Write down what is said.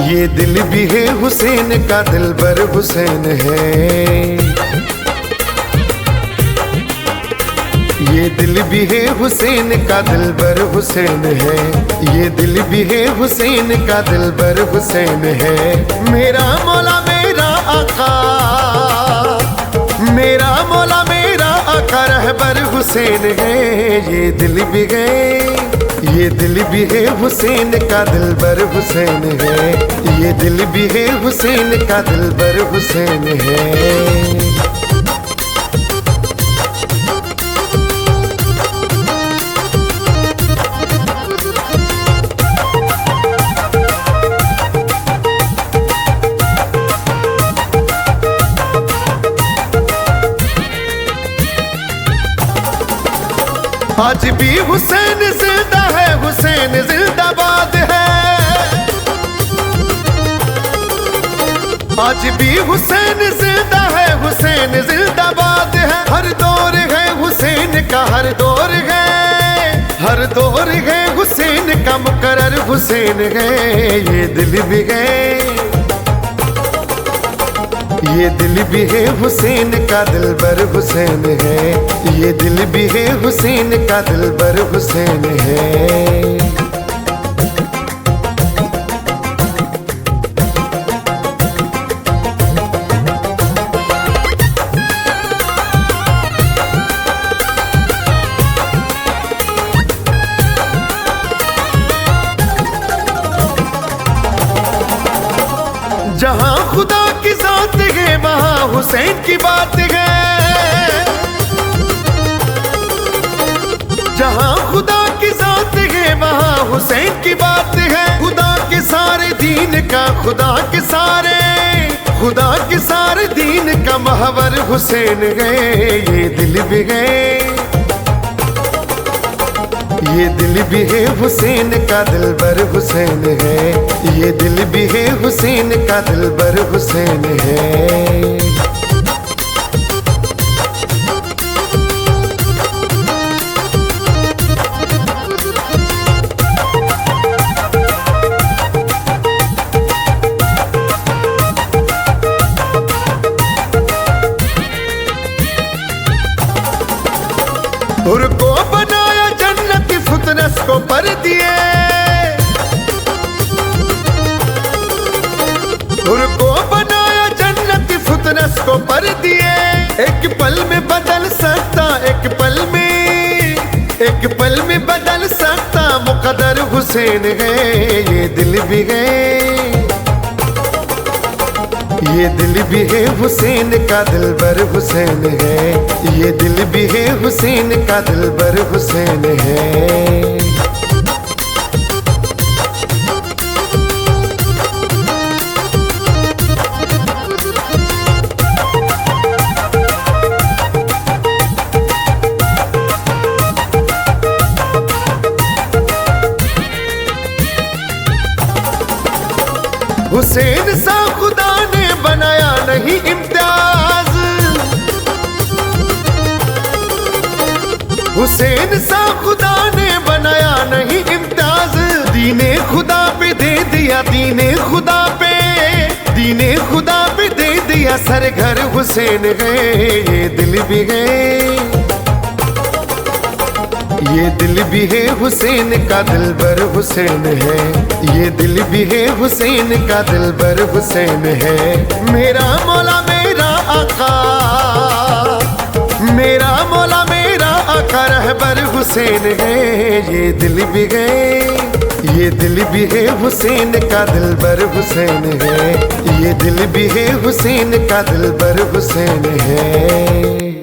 ये दिल भी है हुसैन का, दिलबर हुसैन है। ये दिल भी है हुसैन का, दिलबर हुसैन है। ये दिल भी है हुसैन का, दिलबर हुसैन है। मेरा मौला मेरा आका, मेरा मौला मेरा आका रहबर हुसैन है। ये दिल भी है, ये दिल भी है हुसैन का, दिलबर हुसैन है। ये दिल भी है हुसैन का, दिलबर हुसैन है। आज भी हुसैन जिंदा है, हुसैन जिंदाबाद है। आज भी हुसैन जिंदा है, हुसैन जिंदाबाद है। हर दौर है हुसैन का, हर दौर है, हर दौर है हुसैन का, मुकर्रर हुसैन है। ये दिल भी है, ये दिल भी है हुसैन का, दिलबर हुसैन है। ये दिल भी है हुसैन का, दिलबर हुसैन है। जहाँ खुदा की जात है वहाँ हुसैन की बात है। जहाँ खुदा की जात है वहाँ हुसैन की बात है। खुदा के सारे दीन का, खुदा के सारे, खुदा के सारे दीन का महवर हुसैन है। ये दिल भी है, ये दिल भी है हुसैन का, दिलबर हुसैन है। ये दिल भी है हुसैन का, दिलबर हुसैन है। हुर को बनाया जन्नत, फितरत को पर दिए। हुर को बनाया जन्नत, फितरत को पर दिए। एक पल में बदल सकता, एक पल में, एक पल में बदल सकता मुकद्दर हुसैन है। ये दिल भी है, ये दिल भी है हुसैन का, दिलबर हुसैन है। ये दिल भी है हुसैन का, दिलबर हुसैन है। हुसैन सा खुदा ने बनाया नहीं इम्तियाज। हुसैन सा खुदा ने बनाया नहीं इम्तियाज। दीने खुदा पे दे दिया, दीने खुदा पे, दीने खुदा पे दे दिया सर घर हुसैन है। ये दिल भी है, ये दिल भी है हुसैन का, दिलबर हुसैन है। ये दिल भी है हुसैन का, दिलबर हुसैन है। मेरा मौला मेरा आका, मेरा मौला मेरा आका रहबर हुसैन है। ये दिल भी है, ये दिल भी है हुसैन का, दिलबर हुसैन है। ये दिल भी है हुसैन का, दिलबर हुसैन है।